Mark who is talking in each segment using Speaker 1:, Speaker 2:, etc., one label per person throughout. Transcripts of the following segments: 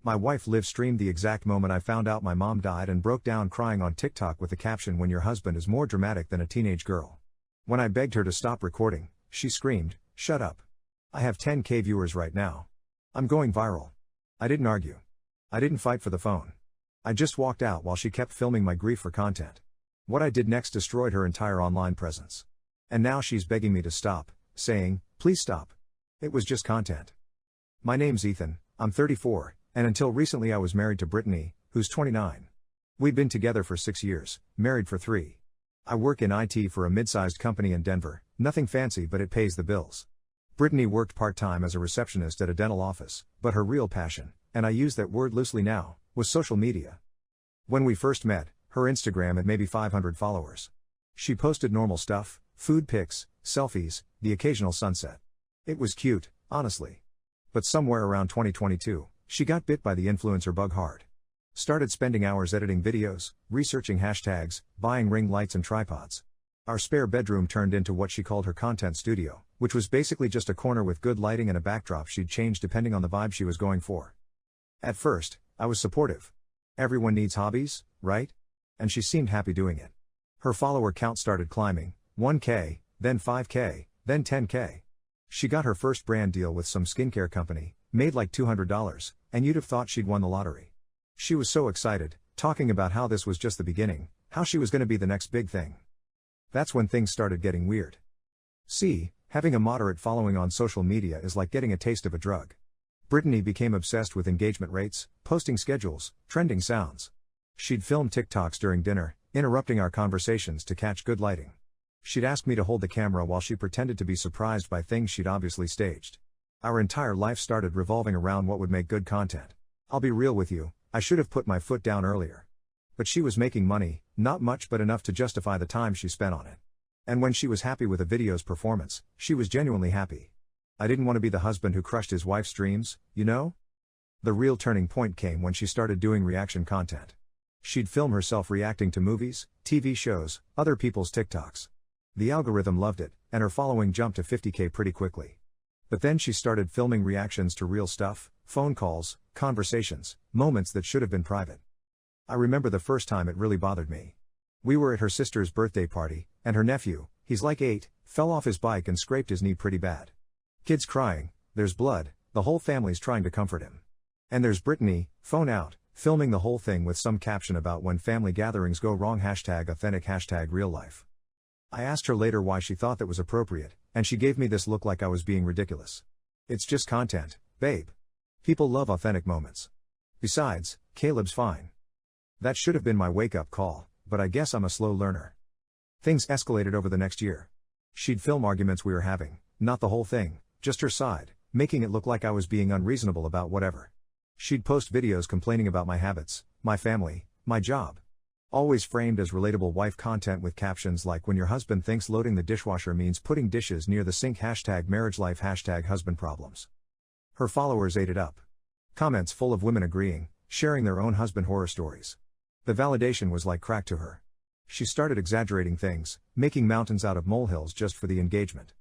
Speaker 1: My wife live streamed the exact moment I found out my mom died and broke down crying on TikTok with the caption, "When your husband is more dramatic than a teenage girl." When I begged her to stop recording, she screamed, "Shut up. I have 10K viewers right now. I'm going viral." I didn't argue. I didn't fight for the phone. I just walked out while she kept filming my grief for content. What I did next destroyed her entire online presence. And now she's begging me to stop, saying, "Please stop. It was just content." My name's Ethan, I'm 34, and until recently I was married to Brittany, who's 29. We've been together for 6 years, married for 3. I work in IT for a mid-sized company in Denver, nothing fancy but it pays the bills. Brittany worked part-time as a receptionist at a dental office, but her real passion, and I use that word loosely now, was social media. When we first met, her Instagram had maybe 500 followers. She posted normal stuff, food pics, selfies, the occasional sunset. It was cute, honestly. But somewhere around 2022, she got bit by the influencer bug hard. Started spending hours editing videos, researching hashtags, buying ring lights and tripods. Our spare bedroom turned into what she called her content studio, which was basically just a corner with good lighting and a backdrop she'd change depending on the vibe she was going for. At first, I was supportive. Everyone needs hobbies, right? And she seemed happy doing it. Her follower count started climbing, 1K, then 5K, then 10K. She got her first brand deal with some skincare company, made like $200, and you'd have thought she'd won the lottery. She was so excited, talking about how this was just the beginning, how she was going to be the next big thing. That's when things started getting weird. See, having a moderate following on social media is like getting a taste of a drug. Brittany became obsessed with engagement rates, posting schedules, trending sounds. She'd film TikToks during dinner, interrupting our conversations to catch good lighting. She'd ask me to hold the camera while she pretended to be surprised by things she'd obviously staged. Our entire life started revolving around what would make good content. I'll be real with you, I should have put my foot down earlier. But she was making money, not much but enough to justify the time she spent on it. And when she was happy with a video's performance, she was genuinely happy. I didn't want to be the husband who crushed his wife's dreams, you know? The real turning point came when she started doing reaction content. She'd film herself reacting to movies, TV shows, other people's TikToks. The algorithm loved it, and her following jumped to 50K pretty quickly. But then she started filming reactions to real stuff, phone calls, conversations, moments that should have been private. I remember the first time it really bothered me. We were at her sister's birthday party, and her nephew, he's like 8, fell off his bike and scraped his knee pretty bad. Kids crying, there's blood, the whole family's trying to comfort him. And there's Brittany, phone out, filming the whole thing with some caption about when family gatherings go wrong, #authentic, #real life. I asked her later why she thought that was appropriate, and she gave me this look like I was being ridiculous. It's just content, babe. People love authentic moments. Besides, Caleb's fine. That should have been my wake-up call, but I guess I'm a slow learner. Things escalated over the next year. She'd film arguments we were having, not the whole thing, just her side, making it look like I was being unreasonable about whatever. She'd post videos complaining about my habits, my family, my job. Always framed as relatable wife content with captions like, "When your husband thinks loading the dishwasher means putting dishes near the sink, #marriage life, #husband problems." Her followers ate it up. Comments full of women agreeing, sharing their own husband horror stories. The validation was like crack to her. She started exaggerating things, making mountains out of molehills just for the engagement.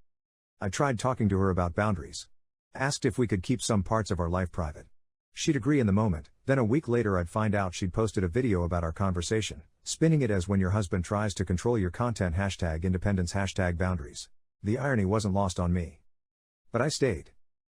Speaker 1: I tried talking to her about boundaries. Asked if we could keep some parts of our life private. She'd agree in the moment, then a week later I'd find out she'd posted a video about our conversation, spinning it as "When your husband tries to control your content, #independence, #boundaries. The irony wasn't lost on me. But I stayed.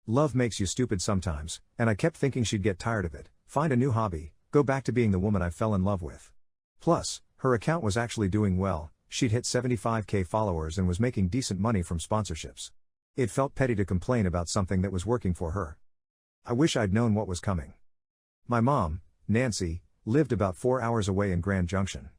Speaker 1: Love makes you stupid sometimes, and I kept thinking she'd get tired of it, find a new hobby, go back to being the woman I fell in love with. Plus, her account was actually doing well, she'd hit 75K followers and was making decent money from sponsorships. It felt petty to complain about something that was working for her. I wish I'd known what was coming. My mom, Nancy, lived about 4 hours away in Grand Junction.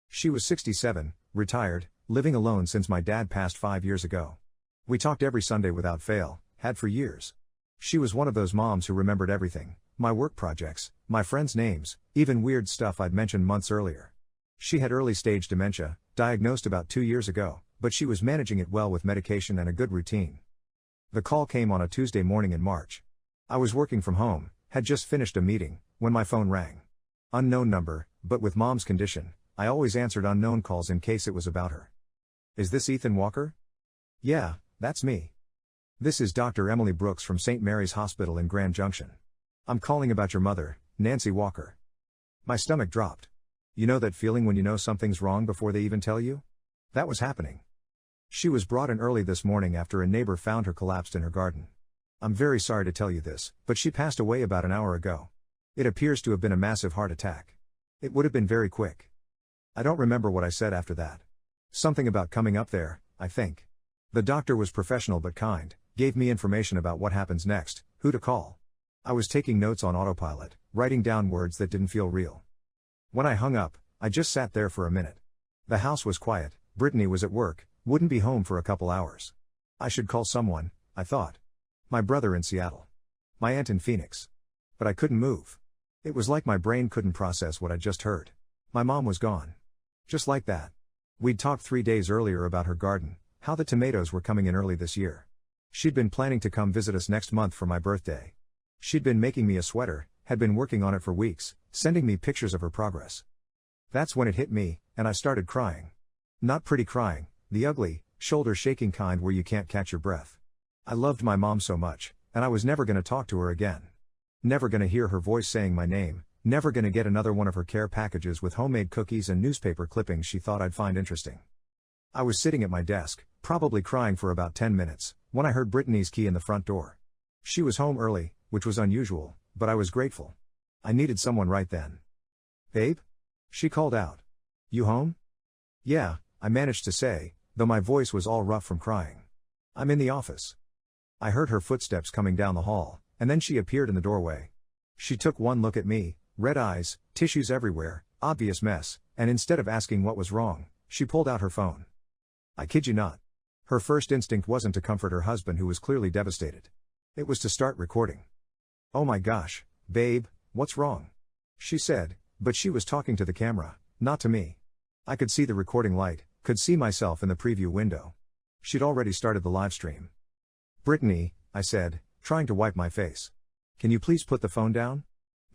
Speaker 1: She was 67, retired, living alone since my dad passed 5 years ago. We talked every Sunday without fail, had for years. She was one of those moms who remembered everything, my work projects, my friends' names, even weird stuff I'd mentioned months earlier. She had early-stage dementia, diagnosed about 2 years ago, but she was managing it well with medication and a good routine. The call came on a Tuesday morning in March. I was working from home, had just finished a meeting, when my phone rang. Unknown number, but with mom's condition, I always answered unknown calls in case it was about her. "Is this Ethan Walker?" "Yeah, that's me. This is Dr. Emily Brooks from St. Mary's Hospital in Grand Junction. I'm calling about your mother, Nancy Walker. My stomach dropped. You know that feeling when you know something's wrong before they even tell you? That was happening. She was brought in early this morning after a neighbor found her collapsed in her garden. I'm very sorry to tell you this, but she passed away about an hour ago. It appears to have been a massive heart attack. It would have been very quick. I don't remember what I said after that. Something about coming up there, I think. The doctor was professional but kind, gave me information about what happens next, who to call. I was taking notes on autopilot, writing down words that didn't feel real. When I hung up, I just sat there for a minute. The house was quiet, Brittany was at work, wouldn't be home for a couple hours. I should call someone, I thought. My brother in Seattle. My aunt in Phoenix. But I couldn't move. It was like my brain couldn't process what I'd just heard. My mom was gone. Just like that. We'd talked 3 days earlier about her garden, how the tomatoes were coming in early this year. She'd been planning to come visit us next month for my birthday. She'd been making me a sweater, had been working on it for weeks, sending me pictures of her progress. That's when it hit me, and I started crying. Not pretty crying, the ugly, shoulder-shaking kind where you can't catch your breath. I loved my mom so much, and I was never gonna talk to her again. Never gonna hear her voice saying my name, never gonna get another one of her care packages with homemade cookies and newspaper clippings she thought I'd find interesting. I was sitting at my desk, probably crying for about 10 minutes, when I heard Brittany's key in the front door. She was home early, which was unusual, but I was grateful. I needed someone right then. Babe? She called out. You home? Yeah, I managed to say, though my voice was all rough from crying. I'm in the office. I heard her footsteps coming down the hall, and then she appeared in the doorway. She took one look at me, red eyes, tissues everywhere, obvious mess, and instead of asking what was wrong, she pulled out her phone. I kid you not. Her first instinct wasn't to comfort her husband who was clearly devastated. It was to start recording. Oh my gosh, babe, what's wrong? She said, but she was talking to the camera, not to me. I could see the recording light, could see myself in the preview window. She'd already started the live stream. Brittany, I said, trying to wipe my face. Can you please put the phone down?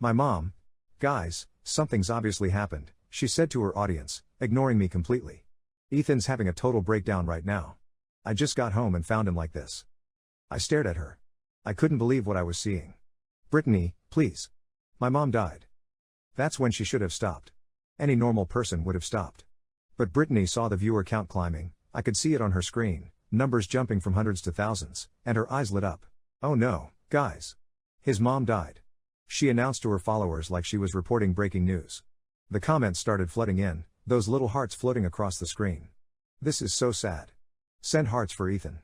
Speaker 1: My mom. Guys, something's obviously happened, she said to her audience, ignoring me completely. Ethan's having a total breakdown right now. I just got home and found him like this. I stared at her. I couldn't believe what I was seeing. Brittany, please. My mom died. That's when she should have stopped. Any normal person would have stopped. But Brittany saw the viewer count climbing, I could see it on her screen, numbers jumping from hundreds to thousands, and her eyes lit up. Oh no, guys. His mom died. She announced to her followers like she was reporting breaking news. The comments started flooding in, those little hearts floating across the screen. This is so sad. Send hearts for Ethan.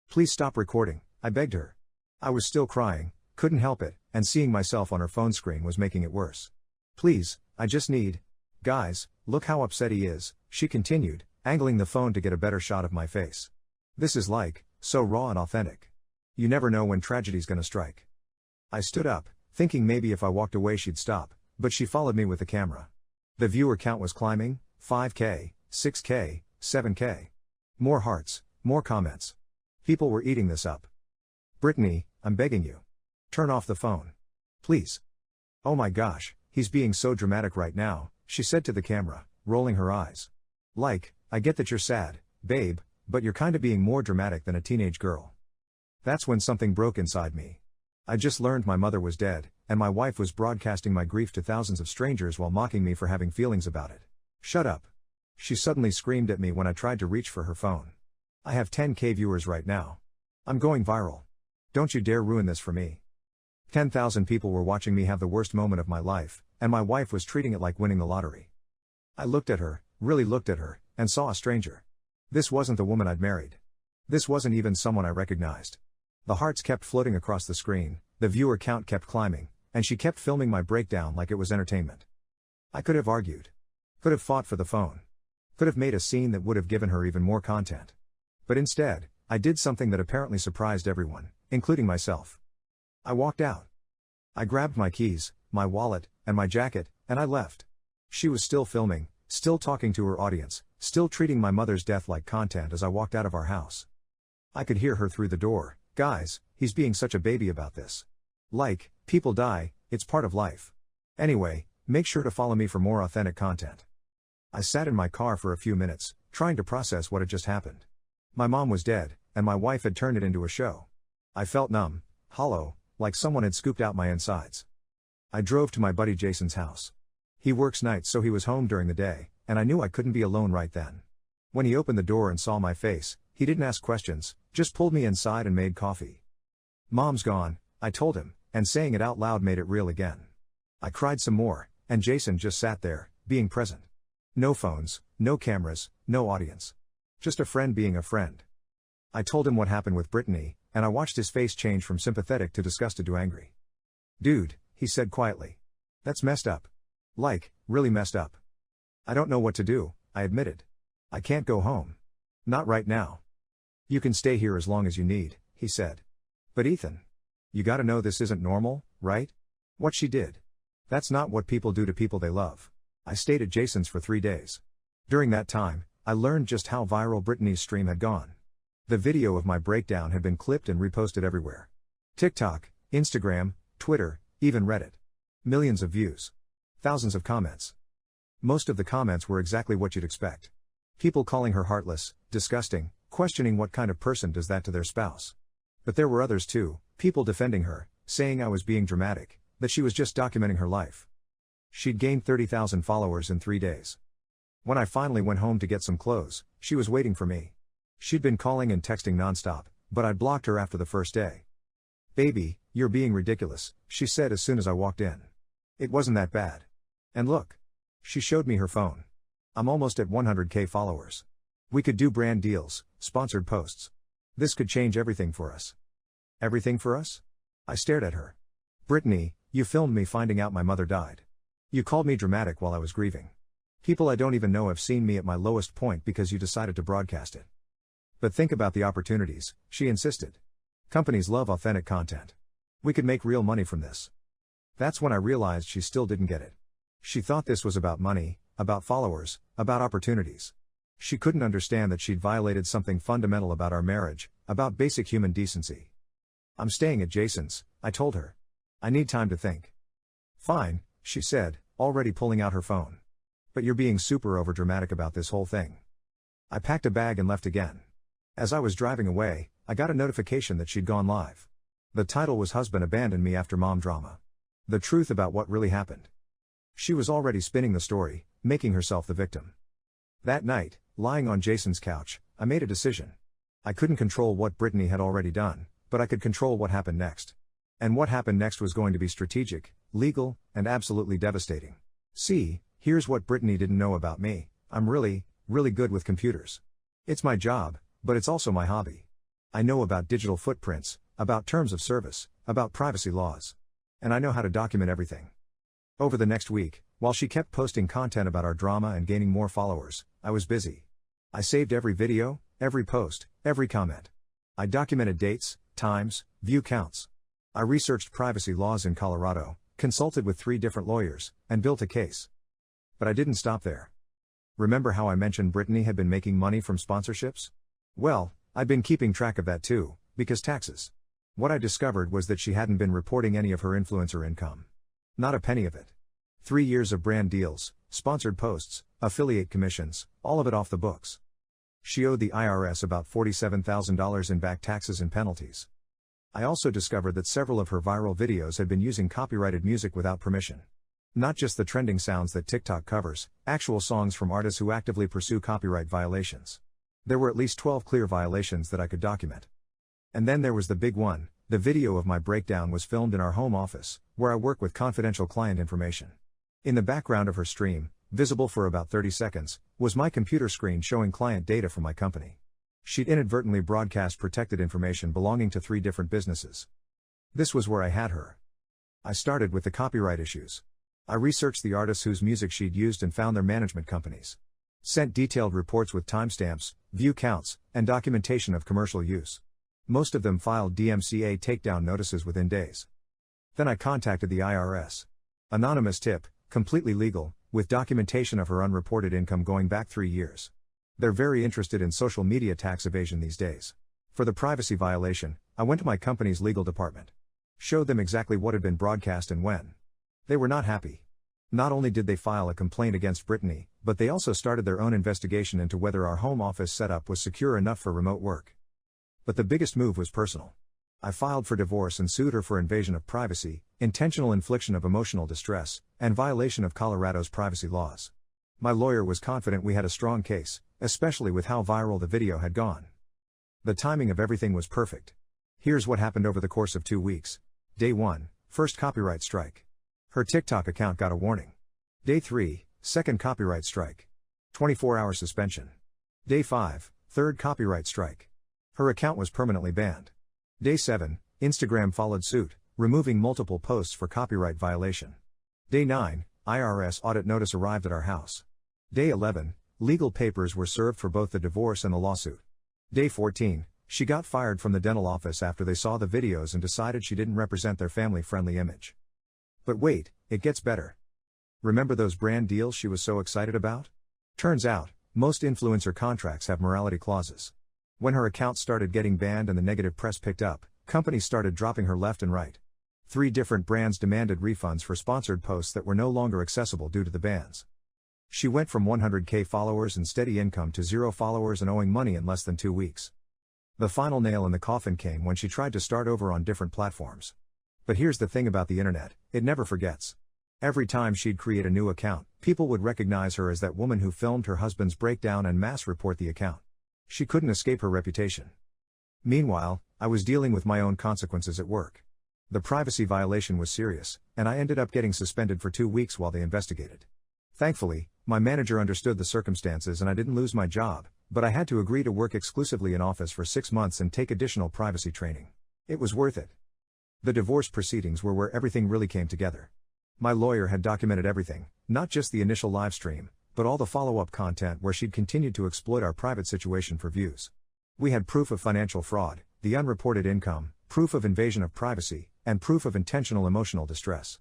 Speaker 1: Please stop recording, I begged her. I was still crying, couldn't help it, and seeing myself on her phone screen was making it worse. Please, I just need. Guys, look how upset he is, she continued, angling the phone to get a better shot of my face. This is like, so raw and authentic. You never know when tragedy's gonna strike. I stood up, thinking maybe if I walked away she'd stop, but she followed me with the camera. The viewer count was climbing, 5K, 6K, 7K. More hearts, more comments. People were eating this up. Brittany, I'm begging you. Turn off the phone. Please. Oh my gosh, he's being so dramatic right now, she said to the camera, rolling her eyes. Like, I get that you're sad, babe, but you're kinda being more dramatic than a teenage girl. That's when something broke inside me. I just learned my mother was dead, and my wife was broadcasting my grief to thousands of strangers while mocking me for having feelings about it. Shut up. She suddenly screamed at me when I tried to reach for her phone. I have 10K viewers right now. I'm going viral. Don't you dare ruin this for me. 10,000 people were watching me have the worst moment of my life, and my wife was treating it like winning the lottery. I looked at her, really looked at her, and saw a stranger. This wasn't the woman I'd married. This wasn't even someone I recognized. The hearts kept floating across the screen, the viewer count kept climbing, and she kept filming my breakdown like it was entertainment. I could have argued. Could have fought for the phone. Could have made a scene that would have given her even more content. But instead, I did something that apparently surprised everyone, including myself. I walked out. I grabbed my keys, my wallet, and my jacket, and I left. She was still filming, still talking to her audience, still treating my mother's death like content as I walked out of our house. I could hear her through the door. Guys, he's being such a baby about this. Like, people die, it's part of life. Anyway, make sure to follow me for more authentic content. I sat in my car for a few minutes, trying to process what had just happened. My mom was dead, and my wife had turned it into a show. I felt numb, hollow, like someone had scooped out my insides. I drove to my buddy Jason's house. He works nights, so he was home during the day, and I knew I couldn't be alone right then. When he opened the door and saw my face, he didn't ask questions, just pulled me inside and made coffee. "Mom's gone," I told him, and saying it out loud made it real again. I cried some more, and Jason just sat there, being present. No phones, no cameras, no audience. Just a friend being a friend. I told him what happened with Brittany, and I watched his face change from sympathetic to disgusted to angry. "Dude," he said quietly. "That's messed up. Like, really messed up." "I don't know what to do," I admitted. "I can't go home. Not right now." "You can stay here as long as you need," he said. "But Ethan, you gotta know this isn't normal, right? What she did. That's not what people do to people they love." I stayed at Jason's for 3 days. During that time, I learned just how viral Brittany's stream had gone. The video of my breakdown had been clipped and reposted everywhere. TikTok, Instagram, Twitter, even Reddit. Millions of views. Thousands of comments. Most of the comments were exactly what you'd expect. People calling her heartless, disgusting, questioning what kind of person does that to their spouse. But there were others too, people defending her, saying I was being dramatic, that she was just documenting her life. She'd gained 30,000 followers in 3 days. When I finally went home to get some clothes, she was waiting for me. She'd been calling and texting nonstop, but I'd blocked her after the first day. "Baby, you're being ridiculous," she said as soon as I walked in. "It wasn't that bad. And look." She showed me her phone. "I'm almost at 100K followers. We could do brand deals, sponsored posts. This could change everything for us." "Everything for us?" I stared at her. "Brittany, you filmed me finding out my mother died. You called me dramatic while I was grieving. People I don't even know have seen me at my lowest point because you decided to broadcast it. But think about the opportunities," she insisted. "Companies love authentic content. We could make real money from this." That's when I realized she still didn't get it. She thought this was about money, about followers, about opportunities. She couldn't understand that she'd violated something fundamental about our marriage, about basic human decency. "I'm staying at Jason's," I told her. "I need time to think." "Fine," she said, already pulling out her phone. "But you're being super overdramatic about this whole thing." I packed a bag and left again. As I was driving away, I got a notification that she'd gone live. The title was "Husband Abandoned Me After Mom Drama." The truth about what really happened. She was already spinning the story, making herself the victim. That night, lying on Jason's couch, I made a decision. I couldn't control what Brittany had already done, but I could control what happened next. And what happened next was going to be strategic, legal, and absolutely devastating. See, here's what Brittany didn't know about me: I'm really, really good with computers. It's my job, but it's also my hobby. I know about digital footprints, about terms of service, about privacy laws. And I know how to document everything. Over the next week, while she kept posting content about our drama and gaining more followers, I was busy. I saved every video, every post, every comment. I documented dates, times, view counts. I researched privacy laws in Colorado, consulted with 3 different lawyers, and built a case. But I didn't stop there. Remember how I mentioned Brittany had been making money from sponsorships? Well, I'd been keeping track of that too, because taxes. What I discovered was that she hadn't been reporting any of her influencer income. Not a penny of it. 3 years of brand deals, sponsored posts, affiliate commissions, all of it off the books. She owed the IRS about $47,000 in back taxes and penalties. I also discovered that several of her viral videos had been using copyrighted music without permission. Not just the trending sounds that TikTok covers, actual songs from artists who actively pursue copyright violations. There were at least 12 clear violations that I could document. And then there was the big one: the video of my breakdown was filmed in our home office, where I work with confidential client information. In the background of her stream, visible for about 30 seconds, was my computer screen showing client data from my company. She'd inadvertently broadcast protected information belonging to 3 different businesses. This was where I had her. I started with the copyright issues. I researched the artists whose music she'd used and found their management companies. Sent detailed reports with timestamps, view counts, and documentation of commercial use. Most of them filed DMCA takedown notices within days. Then I contacted the IRS. Anonymous tip, completely legal, with documentation of her unreported income going back 3 years. They're very interested in social media tax evasion these days. For the privacy violation, I went to my company's legal department. Showed them exactly what had been broadcast and when. They were not happy. Not only did they file a complaint against Brittany, but they also started their own investigation into whether our home office setup was secure enough for remote work. But the biggest move was personal. I filed for divorce and sued her for invasion of privacy, intentional infliction of emotional distress, and violation of Colorado's privacy laws. My lawyer was confident we had a strong case, especially with how viral the video had gone. The timing of everything was perfect. Here's what happened over the course of 2 weeks. Day 1, first copyright strike. Her TikTok account got a warning. Day 3, second copyright strike. 24-hour suspension. Day 5, third copyright strike. Her account was permanently banned. Day 7, Instagram followed suit, removing multiple posts for copyright violation. Day 9, IRS audit notice arrived at our house. Day 11, legal papers were served for both the divorce and the lawsuit. Day 14, she got fired from the dental office after they saw the videos and decided she didn't represent their family-friendly image. But wait, it gets better. Remember those brand deals she was so excited about? Turns out, most influencer contracts have morality clauses. When her account started getting banned and the negative press picked up, companies started dropping her left and right. 3 different brands demanded refunds for sponsored posts that were no longer accessible due to the bans. She went from 100K followers and steady income to 0 followers and owing money in less than 2 weeks. The final nail in the coffin came when she tried to start over on different platforms. But here's the thing about the internet, it never forgets. Every time she'd create a new account, people would recognize her as that woman who filmed her husband's breakdown and mass report the account. She couldn't escape her reputation. Meanwhile, I was dealing with my own consequences at work. The privacy violation was serious, and I ended up getting suspended for 2 weeks while they investigated. Thankfully, my manager understood the circumstances and I didn't lose my job, but I had to agree to work exclusively in office for 6 months and take additional privacy training. It was worth it. The divorce proceedings were where everything really came together. My lawyer had documented everything, not just the initial live stream, but all the follow-up content where she'd continued to exploit our private situation for views. We had proof of financial fraud, the unreported income, proof of invasion of privacy, and proof of intentional emotional distress.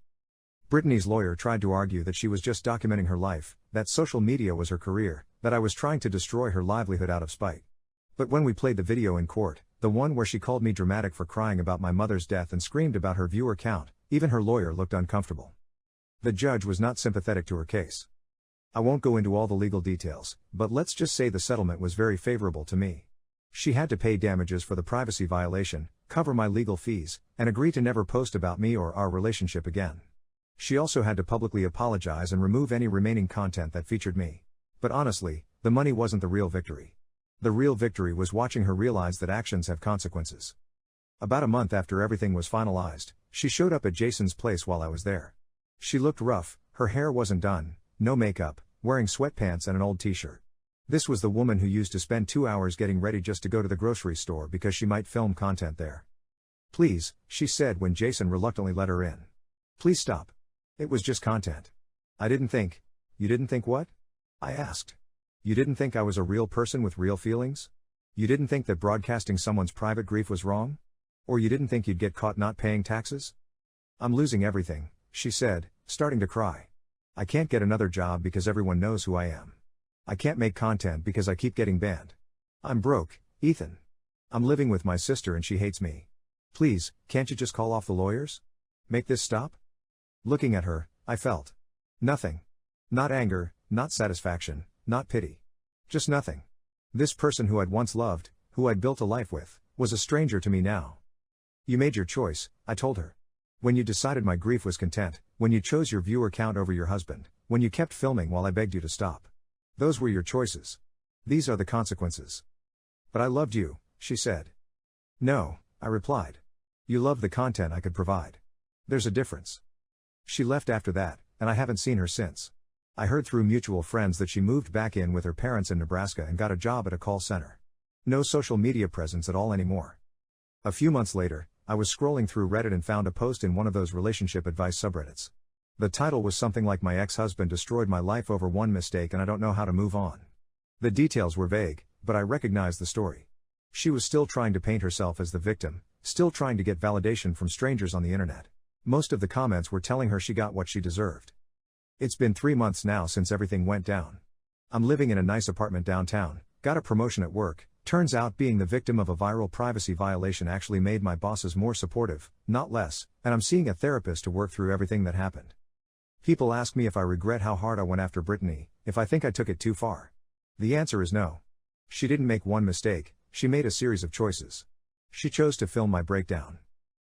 Speaker 1: Brittany's lawyer tried to argue that she was just documenting her life, that social media was her career, that I was trying to destroy her livelihood out of spite. But when we played the video in court, the one where she called me dramatic for crying about my mother's death and screamed about her viewer count, even her lawyer looked uncomfortable. The judge was not sympathetic to her case. I won't go into all the legal details, but let's just say the settlement was very favorable to me. She had to pay damages for the privacy violation, cover my legal fees, and agree to never post about me or our relationship again. She also had to publicly apologize and remove any remaining content that featured me. But honestly, the money wasn't the real victory. The real victory was watching her realize that actions have consequences. About a month after everything was finalized, she showed up at Jason's place while I was there. She looked rough, her hair wasn't done, no makeup, wearing sweatpants and an old t-shirt. This was the woman who used to spend 2 hours getting ready just to go to the grocery store because she might film content there. "Please," she said when Jason reluctantly let her in. "Please stop. It was just content." "I didn't think." "You didn't think what?" I asked. "You didn't think I was a real person with real feelings? You didn't think that broadcasting someone's private grief was wrong? Or you didn't think you'd get caught not paying taxes?" "I'm losing everything," she said, starting to cry. "I can't get another job because everyone knows who I am. I can't make content because I keep getting banned. I'm broke, Ethan. I'm living with my sister and she hates me. Please, can't you just call off the lawyers? Make this stop?" Looking at her, I felt nothing. Not anger, not satisfaction, not pity. Just nothing. This person who I'd once loved, who I'd built a life with, was a stranger to me now. "You made your choice," I told her. "When you decided my grief was content, when you chose your viewer count over your husband, when you kept filming while I begged you to stop. Those were your choices. These are the consequences." "But I loved you," she said. "No," I replied. "You loved the content I could provide. There's a difference." She left after that, and I haven't seen her since. I heard through mutual friends that she moved back in with her parents in Nebraska and got a job at a call center. No social media presence at all anymore. A few months later, I was scrolling through Reddit and found a post in one of those relationship advice subreddits. The title was something like "My ex-husband destroyed my life over one mistake and I don't know how to move on." The details were vague, but I recognized the story. She was still trying to paint herself as the victim, still trying to get validation from strangers on the internet. Most of the comments were telling her she got what she deserved. It's been 3 months now since everything went down. I'm living in a nice apartment downtown, got a promotion at work. Turns out being the victim of a viral privacy violation actually made my bosses more supportive, not less, and I'm seeing a therapist to work through everything that happened. People ask me if I regret how hard I went after Brittany, if I think I took it too far. The answer is no. She didn't make one mistake, she made a series of choices. She chose to film my breakdown.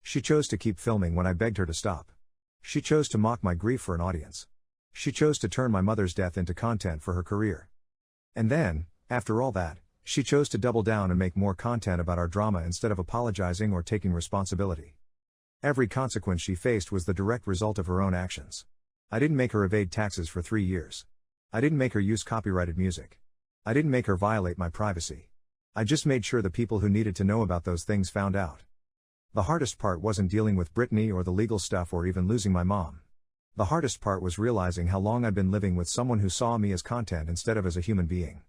Speaker 1: She chose to keep filming when I begged her to stop. She chose to mock my grief for an audience. She chose to turn my mother's death into content for her career. And then, after all that, she chose to double down and make more content about our drama instead of apologizing or taking responsibility. Every consequence she faced was the direct result of her own actions. I didn't make her evade taxes for 3 years. I didn't make her use copyrighted music. I didn't make her violate my privacy. I just made sure the people who needed to know about those things found out. The hardest part wasn't dealing with Britney or the legal stuff or even losing my mom. The hardest part was realizing how long I'd been living with someone who saw me as content instead of as a human being.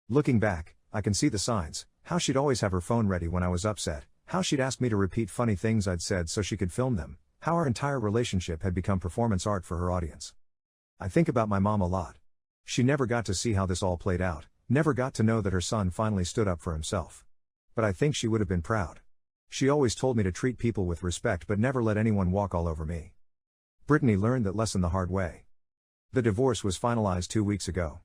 Speaker 1: Looking back, I can see the signs, how she'd always have her phone ready when I was upset, how she'd ask me to repeat funny things I'd said so she could film them, how our entire relationship had become performance art for her audience. I think about my mom a lot. She never got to see how this all played out, never got to know that her son finally stood up for himself. But I think she would have been proud. She always told me to treat people with respect but never let anyone walk all over me. Britney learned that lesson the hard way. The divorce was finalized 2 weeks ago.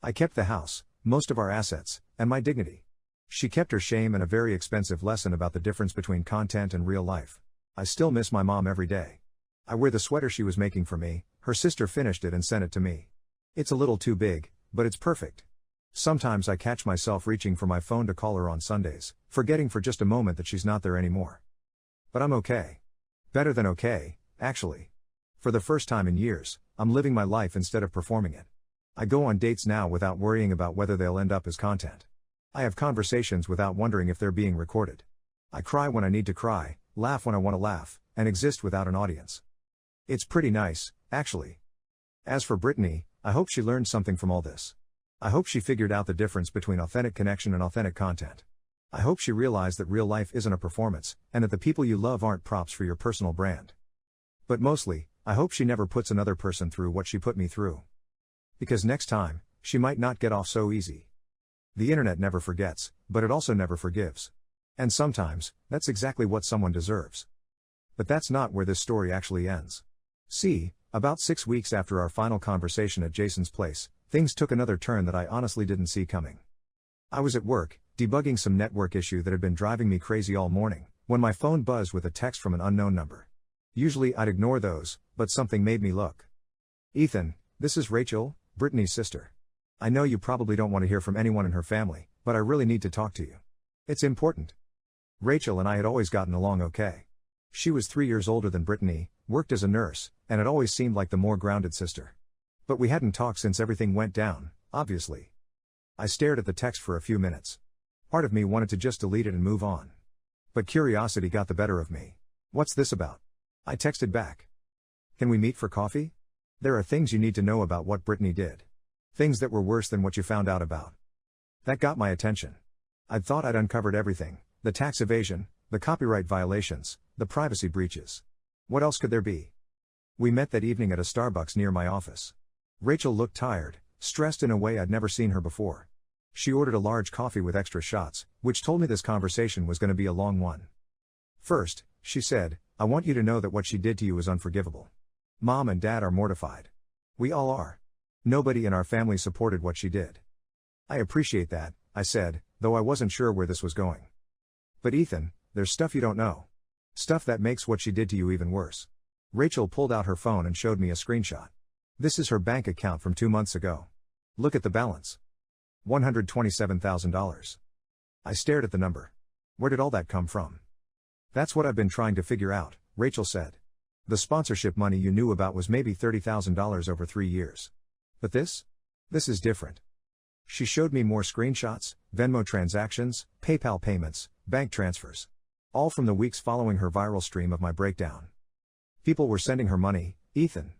Speaker 1: I kept the house, most of our assets, and my dignity. She kept her shame and a very expensive lesson about the difference between content and real life. I still miss my mom every day. I wear the sweater she was making for me, her sister finished it and sent it to me. It's a little too big, but it's perfect. Sometimes I catch myself reaching for my phone to call her on Sundays, forgetting for just a moment that she's not there anymore. But I'm okay. Better than okay, actually. For the first time in years, I'm living my life instead of performing it. I go on dates now without worrying about whether they'll end up as content. I have conversations without wondering if they're being recorded. I cry when I need to cry, laugh when I want to laugh, and exist without an audience. It's pretty nice, actually. As for Britney, I hope she learned something from all this. I hope she figured out the difference between authentic connection and authentic content. I hope she realized that real life isn't a performance, and that the people you love aren't props for your personal brand. But mostly, I hope she never puts another person through what she put me through. Because next time, she might not get off so easy. The internet never forgets, but it also never forgives. And sometimes, that's exactly what someone deserves. But that's not where this story actually ends. See, about 6 weeks after our final conversation at Jason's place, things took another turn that I honestly didn't see coming. I was at work, debugging some network issue that had been driving me crazy all morning, when my phone buzzed with a text from an unknown number. Usually I'd ignore those, but something made me look. Ethan, this is Rachel, Britney's sister. I know you probably don't want to hear from anyone in her family, but I really need to talk to you. It's important. Rachel and I had always gotten along okay. She was 3 years older than Britney, worked as a nurse, and had always seemed like the more grounded sister. But we hadn't talked since everything went down, obviously. I stared at the text for a few minutes. Part of me wanted to just delete it and move on. But curiosity got the better of me. What's this about? I texted back. Can we meet for coffee? There are things you need to know about what Britney did. Things that were worse than what you found out about. That got my attention. I'd thought I'd uncovered everything, the tax evasion, the copyright violations, the privacy breaches. What else could there be? We met that evening at a Starbucks near my office. Rachel looked tired, stressed in a way I'd never seen her before. She ordered a large coffee with extra shots, which told me this conversation was going to be a long one. First, she said, I want you to know that what she did to you is unforgivable. Mom and Dad are mortified. We all are. Nobody in our family supported what she did. I appreciate that, I said, though I wasn't sure where this was going. But Ethan, there's stuff you don't know. Stuff that makes what she did to you even worse. Rachel pulled out her phone and showed me a screenshot. This is her bank account from 2 months ago. Look at the balance. $127,000. I stared at the number. Where did all that come from? That's what I've been trying to figure out, Rachel said. The sponsorship money you knew about was maybe $30,000 over 3 years. But this? This is different. She showed me more screenshots, Venmo transactions, PayPal payments, bank transfers. All from the weeks following her viral stream of my breakdown. People were sending her money, Ethan.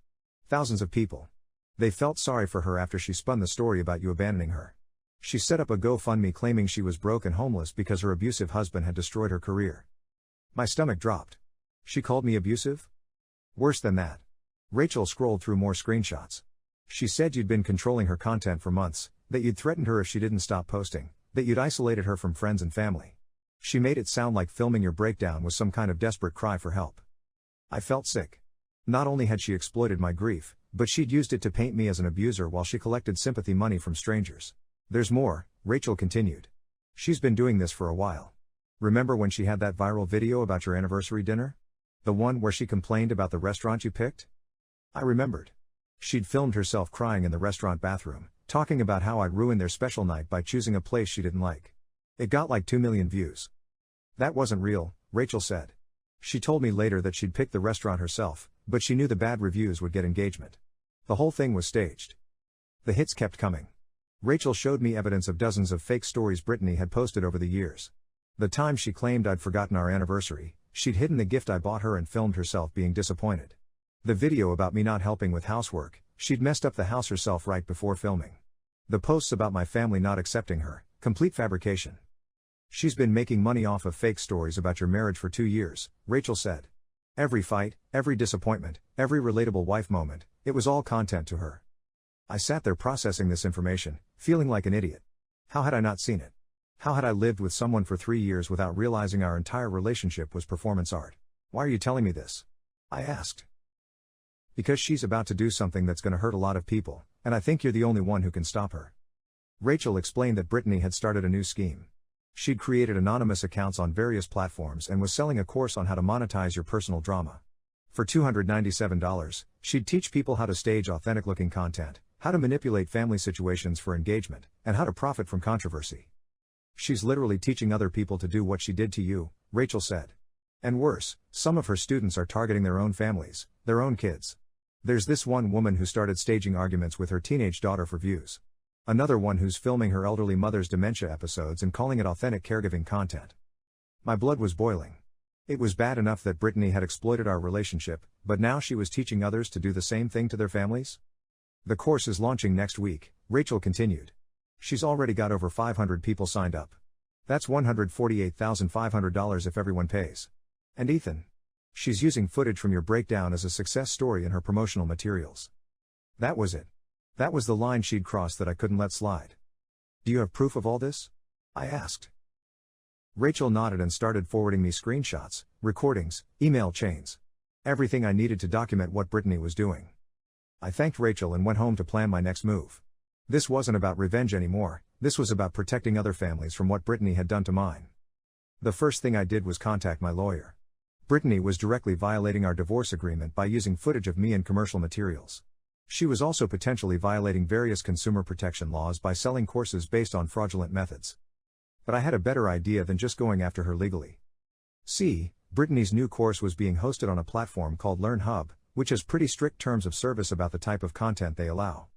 Speaker 1: Thousands of people. They felt sorry for her after she spun the story about you abandoning her. She set up a GoFundMe claiming she was broke and homeless because her abusive husband had destroyed her career. My stomach dropped. She called me abusive? Worse than that. Rachel scrolled through more screenshots. She said you'd been controlling her content for months, that you'd threatened her if she didn't stop posting, that you'd isolated her from friends and family. She made it sound like filming your breakdown was some kind of desperate cry for help. I felt sick. Not only had she exploited my grief, but she'd used it to paint me as an abuser while she collected sympathy money from strangers. There's more, Rachel continued. She's been doing this for a while. Remember when she had that viral video about your anniversary dinner? The one where she complained about the restaurant you picked? I remembered. She'd filmed herself crying in the restaurant bathroom, talking about how I'd ruined their special night by choosing a place she didn't like. It got like 2 million views. That wasn't real, Rachel said. She told me later that she'd picked the restaurant herself, but she knew the bad reviews would get engagement. The whole thing was staged. The hits kept coming. Rachel showed me evidence of dozens of fake stories Brittany had posted over the years. The time she claimed I'd forgotten our anniversary, she'd hidden the gift I bought her and filmed herself being disappointed. The video about me not helping with housework, she'd messed up the house herself right before filming. The posts about my family not accepting her, complete fabrication. She's been making money off of fake stories about your marriage for 2 years, Rachel said. Every fight, every disappointment, every relatable wife moment, it was all content to her. I sat there processing this information, feeling like an idiot. How had I not seen it? How had I lived with someone for 3 years without realizing our entire relationship was performance art? Why are you telling me this? I asked. Because she's about to do something that's gonna hurt a lot of people, and I think you're the only one who can stop her. Rachel explained that Brittany had started a new scheme. She'd created anonymous accounts on various platforms and was selling a course on how to monetize your personal drama. For $297, she'd teach people how to stage authentic-looking content, how to manipulate family situations for engagement, and how to profit from controversy. She's literally teaching other people to do what she did to you, Rachel said. And worse, some of her students are targeting their own families, their own kids. There's this one woman who started staging arguments with her teenage daughter for views. Another one who's filming her elderly mother's dementia episodes and calling it authentic caregiving content. My blood was boiling. It was bad enough that Brittany had exploited our relationship, but now she was teaching others to do the same thing to their families? The course is launching next week, Rachel continued. She's already got over 500 people signed up. That's $148,500 if everyone pays. And Ethan. She's using footage from your breakdown as a success story in her promotional materials. That was it. That was the line she'd crossed that I couldn't let slide. Do you have proof of all this? I asked. Rachel nodded and started forwarding me screenshots, recordings, email chains. Everything I needed to document what Brittany was doing. I thanked Rachel and went home to plan my next move. This wasn't about revenge anymore, this was about protecting other families from what Brittany had done to mine. The first thing I did was contact my lawyer. Brittany was directly violating our divorce agreement by using footage of me in commercial materials. She was also potentially violating various consumer protection laws by selling courses based on fraudulent methods. But I had a better idea than just going after her legally. See, Brittany's new course was being hosted on a platform called LearnHub, which has pretty strict terms of service about the type of content they allow.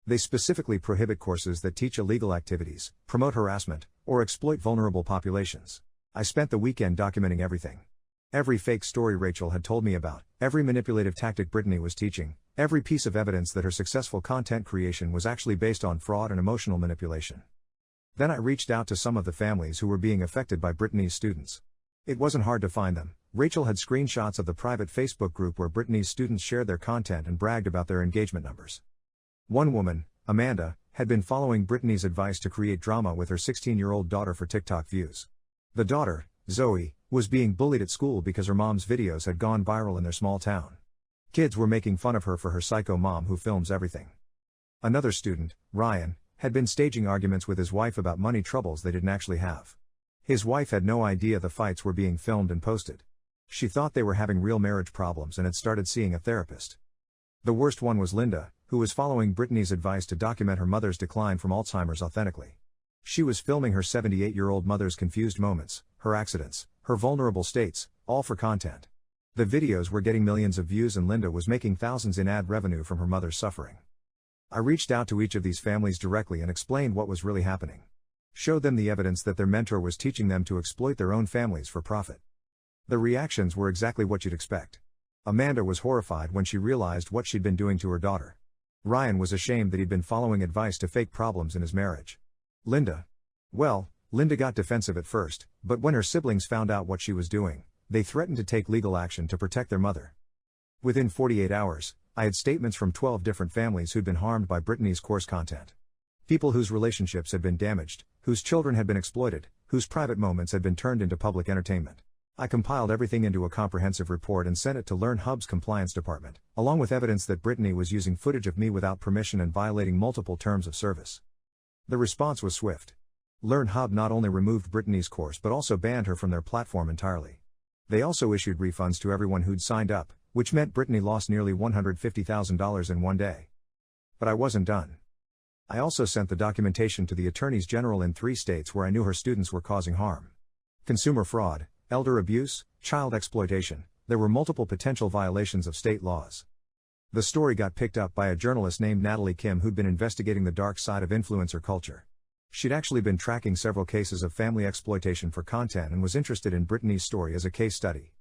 Speaker 1: They specifically prohibit courses that teach illegal activities, promote harassment, or exploit vulnerable populations. I spent the weekend documenting everything. Every fake story Rachel had told me about, every manipulative tactic Brittany was teaching, every piece of evidence that her successful content creation was actually based on fraud and emotional manipulation. Then I reached out to some of the families who were being affected by Brittany's students. It wasn't hard to find them. Rachel had screenshots of the private Facebook group where Brittany's students shared their content and bragged about their engagement numbers. One woman, Amanda, had been following Brittany's advice to create drama with her 16-year-old daughter for TikTok views. The daughter, Zoe, was being bullied at school because her mom's videos had gone viral in their small town. Kids were making fun of her for her psycho mom who films everything. Another student, Ryan, had been staging arguments with his wife about money troubles they didn't actually have. His wife had no idea the fights were being filmed and posted. She thought they were having real marriage problems and had started seeing a therapist. The worst one was Linda, who was following Brittany's advice to document her mother's decline from Alzheimer's authentically. She was filming her 78-year-old mother's confused moments, her accidents, her vulnerable states, all for content. The videos were getting millions of views and Linda was making thousands in ad revenue from her mother's suffering. I reached out to each of these families directly and explained what was really happening. Showed them the evidence that their mentor was teaching them to exploit their own families for profit. The reactions were exactly what you'd expect. Amanda was horrified when she realized what she'd been doing to her daughter. Ryan was ashamed that he'd been following advice to fake problems in his marriage. Linda got defensive at first, but when her siblings found out what she was doing, they threatened to take legal action to protect their mother. Within 48 hours, I had statements from 12 different families who'd been harmed by Brittany's course content. People whose relationships had been damaged, whose children had been exploited, whose private moments had been turned into public entertainment. I compiled everything into a comprehensive report and sent it to LearnHub's compliance department, along with evidence that Brittany was using footage of me without permission and violating multiple terms of service. The response was swift. LearnHub not only removed Brittany's course but also banned her from their platform entirely. They also issued refunds to everyone who'd signed up, which meant Brittany lost nearly $150,000 in one day. But I wasn't done. I also sent the documentation to the attorneys general in 3 states where I knew her students were causing harm. Consumer fraud, elder abuse, child exploitation, there were multiple potential violations of state laws. The story got picked up by a journalist named Natalie Kim who'd been investigating the dark side of influencer culture. She'd actually been tracking several cases of family exploitation for content and was interested in Brittany's story as a case study.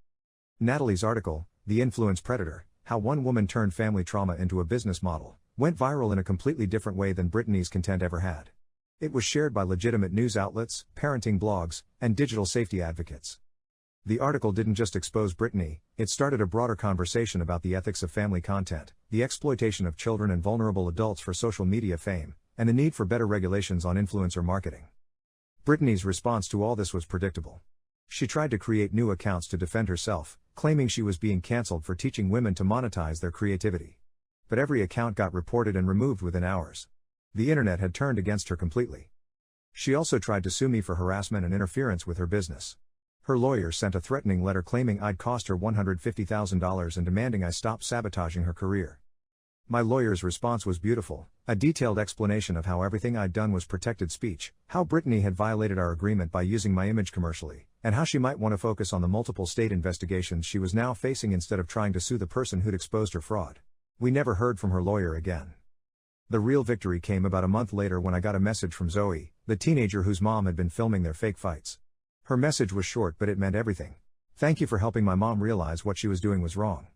Speaker 1: Natalie's article, The Influence Predator, How One Woman Turned Family Trauma into a Business Model, went viral in a completely different way than Brittany's content ever had. It was shared by legitimate news outlets, parenting blogs, and digital safety advocates. The article didn't just expose Brittany, it started a broader conversation about the ethics of family content, the exploitation of children and vulnerable adults for social media fame, and the need for better regulations on influencer marketing. Brittany's response to all this was predictable. She tried to create new accounts to defend herself, claiming she was being cancelled for teaching women to monetize their creativity. But every account got reported and removed within hours. The internet had turned against her completely. She also tried to sue me for harassment and interference with her business. Her lawyer sent a threatening letter claiming I'd cost her $150,000 and demanding I stop sabotaging her career. My lawyer's response was beautiful, a detailed explanation of how everything I'd done was protected speech, how Brittany had violated our agreement by using my image commercially, and how she might want to focus on the multiple state investigations she was now facing instead of trying to sue the person who'd exposed her fraud. We never heard from her lawyer again. The real victory came about a month later when I got a message from Zoe, the teenager whose mom had been filming their fake fights. Her message was short but it meant everything. Thank you for helping my mom realize what she was doing was wrong.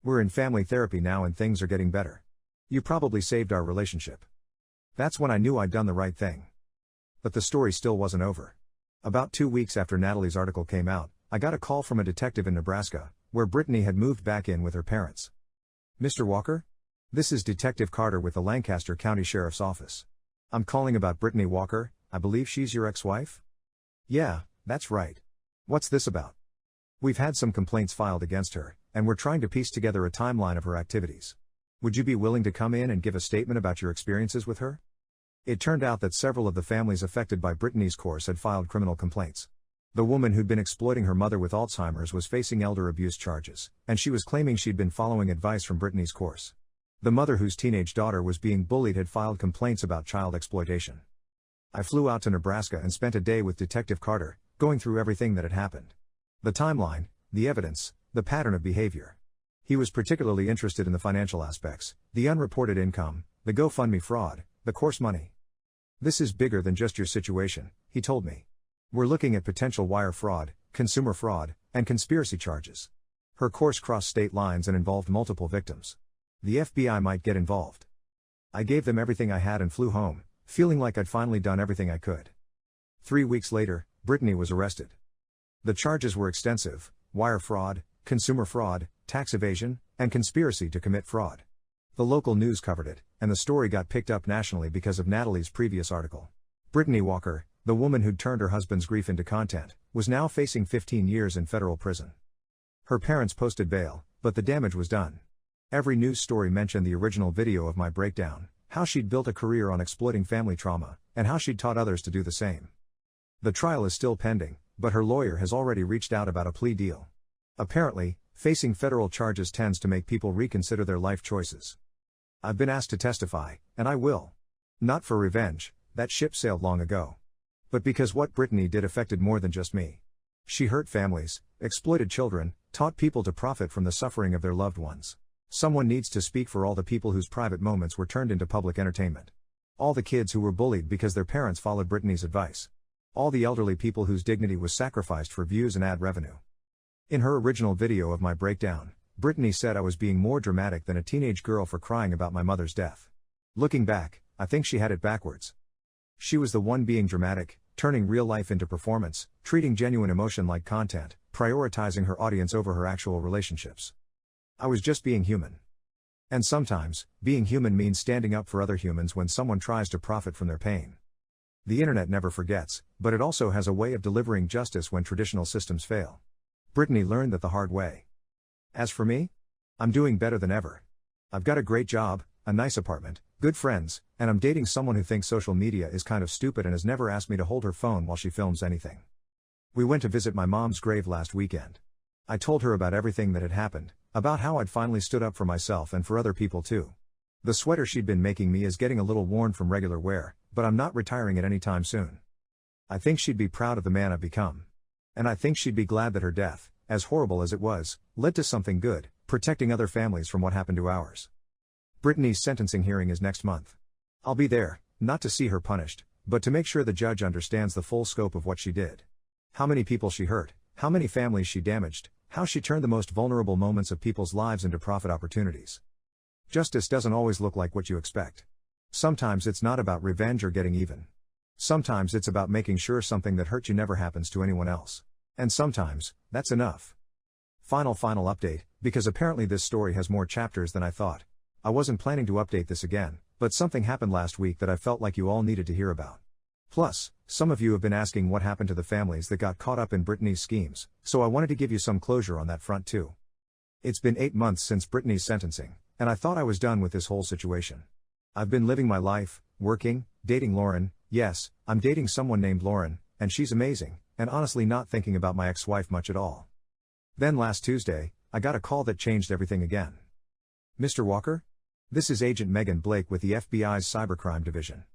Speaker 1: We're in family therapy now and things are getting better. You probably saved our relationship. That's when I knew I'd done the right thing. But the story still wasn't over. About 2 weeks after Natalie's article came out, I got a call from a detective in Nebraska, where Brittany had moved back in with her parents. Mr. Walker? This is Detective Carter with the Lancaster County Sheriff's Office. I'm calling about Brittany Walker, I believe she's your ex-wife? Yeah, that's right. What's this about? We've had some complaints filed against her, and we're trying to piece together a timeline of her activities. Would you be willing to come in and give a statement about your experiences with her? It turned out that several of the families affected by Brittany's course had filed criminal complaints. The woman who'd been exploiting her mother with Alzheimer's was facing elder abuse charges, and she was claiming she'd been following advice from Brittany's course. The mother whose teenage daughter was being bullied had filed complaints about child exploitation. I flew out to Nebraska and spent a day with Detective Carter, going through everything that had happened. The timeline, the evidence, the pattern of behavior. He was particularly interested in the financial aspects, the unreported income, the GoFundMe fraud, the course money. This is bigger than just your situation, he told me. We're looking at potential wire fraud, consumer fraud, and conspiracy charges. Her course crossed state lines and involved multiple victims. The FBI might get involved. I gave them everything I had and flew home, feeling like I'd finally done everything I could. 3 weeks later, Brittany was arrested. The charges were extensive: wire fraud, consumer fraud, tax evasion, and conspiracy to commit fraud. The local news covered it, and the story got picked up nationally because of Natalie's previous article. Brittany Walker, the woman who'd turned her husband's grief into content, was now facing 15 years in federal prison. Her parents posted bail, but the damage was done. Every news story mentioned the original video of my breakdown, how she'd built a career on exploiting family trauma, and how she'd taught others to do the same. The trial is still pending, but her lawyer has already reached out about a plea deal. Apparently, facing federal charges tends to make people reconsider their life choices. I've been asked to testify, and I will. Not for revenge, that ship sailed long ago. But because what Brittany did affected more than just me. She hurt families, exploited children, taught people to profit from the suffering of their loved ones. Someone needs to speak for all the people whose private moments were turned into public entertainment. All the kids who were bullied because their parents followed Brittany's advice. All the elderly people whose dignity was sacrificed for views and ad revenue. In her original video of my breakdown, Brittany said I was being more dramatic than a teenage girl for crying about my mother's death. Looking back, I think she had it backwards. She was the one being dramatic, turning real life into performance, treating genuine emotion like content, prioritizing her audience over her actual relationships. I was just being human. And sometimes, being human means standing up for other humans when someone tries to profit from their pain. The internet never forgets, but it also has a way of delivering justice when traditional systems fail. Brittany learned that the hard way. As for me, I'm doing better than ever. I've got a great job, a nice apartment, good friends, and I'm dating someone who thinks social media is kind of stupid and has never asked me to hold her phone while she films anything. We went to visit my mom's grave last weekend. I told her about everything that had happened, about how I'd finally stood up for myself and for other people too. The sweater she'd been making me is getting a little worn from regular wear, but I'm not retiring it anytime soon. I think she'd be proud of the man I've become. And I think she'd be glad that her death, as horrible as it was, led to something good, protecting other families from what happened to ours. Brittany's sentencing hearing is next month. I'll be there, not to see her punished, but to make sure the judge understands the full scope of what she did. How many people she hurt, how many families she damaged, how she turned the most vulnerable moments of people's lives into profit opportunities. Justice doesn't always look like what you expect. Sometimes it's not about revenge or getting even. Sometimes it's about making sure something that hurt you never happens to anyone else. And sometimes, that's enough. Final update, because apparently this story has more chapters than I thought. I wasn't planning to update this again, but something happened last week that I felt like you all needed to hear about. Plus, some of you have been asking what happened to the families that got caught up in Brittany's schemes, so I wanted to give you some closure on that front too. It's been 8 months since Brittany's sentencing, and I thought I was done with this whole situation. I've been living my life, working, dating Lauren, yes, I'm dating someone named Lauren, and she's amazing, and honestly not thinking about my ex-wife much at all. Then last Tuesday, I got a call that changed everything again. Mr. Walker? This is Agent Megan Blake with the FBI's Cybercrime Division.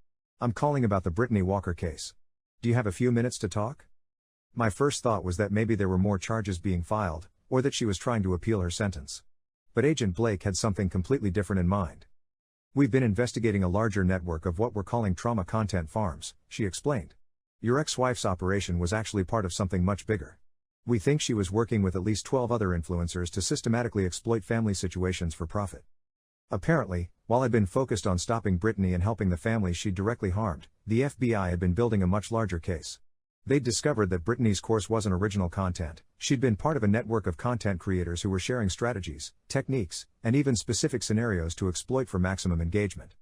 Speaker 1: I'm calling about the Brittany Walker case. Do you have a few minutes to talk? My first thought was that maybe there were more charges being filed, or that she was trying to appeal her sentence. But Agent Blake had something completely different in mind. We've been investigating a larger network of what we're calling trauma content farms, she explained. Your ex-wife's operation was actually part of something much bigger. We think she was working with at least 12 other influencers to systematically exploit family situations for profit. Apparently, while I'd been focused on stopping Brittany and helping the families she'd directly harmed, the FBI had been building a much larger case. They'd discovered that Brittany's course wasn't original content. She'd been part of a network of content creators who were sharing strategies, techniques, and even specific scenarios to exploit for maximum engagement.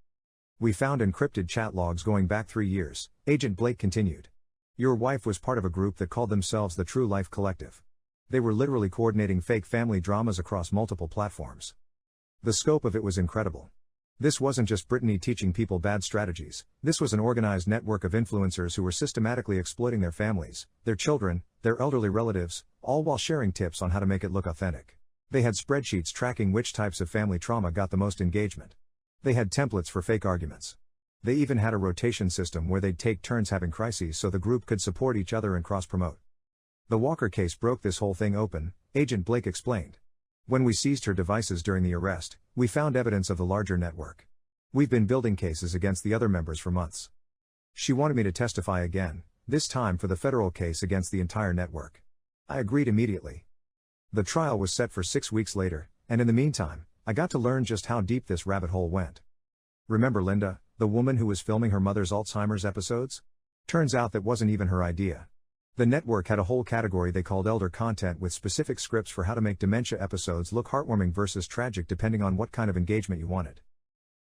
Speaker 1: We found encrypted chat logs going back 3 years, Agent Blake continued. Your wife was part of a group that called themselves the True Life Collective. They were literally coordinating fake family dramas across multiple platforms. The scope of it was incredible. This wasn't just Brittany teaching people bad strategies, this was an organized network of influencers who were systematically exploiting their families, their children, their elderly relatives, all while sharing tips on how to make it look authentic. They had spreadsheets tracking which types of family trauma got the most engagement. They had templates for fake arguments. They even had a rotation system where they'd take turns having crises so the group could support each other and cross-promote. The Walker case broke this whole thing open, Agent Blake explained. When we seized her devices during the arrest, we found evidence of the larger network. We've been building cases against the other members for months. She wanted me to testify again, this time for the federal case against the entire network. I agreed immediately. The trial was set for 6 weeks later, and in the meantime, I got to learn just how deep this rabbit hole went. Remember Linda, the woman who was filming her mother's Alzheimer's episodes? Turns out that wasn't even her idea. The network had a whole category they called elder content with specific scripts for how to make dementia episodes look heartwarming versus tragic depending on what kind of engagement you wanted.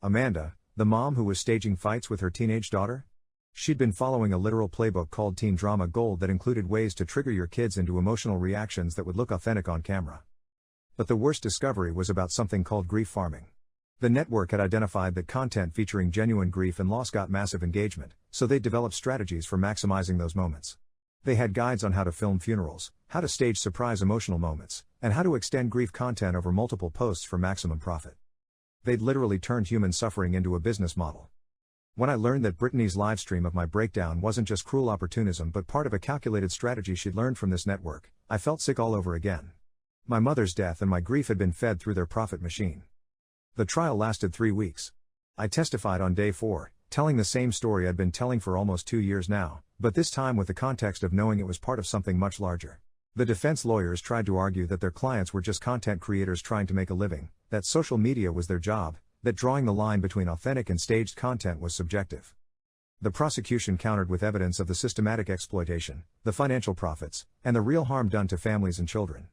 Speaker 1: Amanda, the mom who was staging fights with her teenage daughter? She'd been following a literal playbook called Teen Drama Gold that included ways to trigger your kids into emotional reactions that would look authentic on camera. But the worst discovery was about something called grief farming. The network had identified that content featuring genuine grief and loss got massive engagement, so they developed strategies for maximizing those moments. They had guides on how to film funerals, how to stage surprise emotional moments, and how to extend grief content over multiple posts for maximum profit. They'd literally turned human suffering into a business model. When I learned that Brittany's livestream of my breakdown wasn't just cruel opportunism but part of a calculated strategy she'd learned from this network, I felt sick all over again. My mother's death and my grief had been fed through their profit machine. The trial lasted 3 weeks. I testified on day 4, telling the same story I'd been telling for almost 2 years now, but this time with the context of knowing it was part of something much larger. The defense lawyers tried to argue that their clients were just content creators trying to make a living, that social media was their job, that drawing the line between authentic and staged content was subjective. The prosecution countered with evidence of the systematic exploitation, the financial profits, and the real harm done to families and children.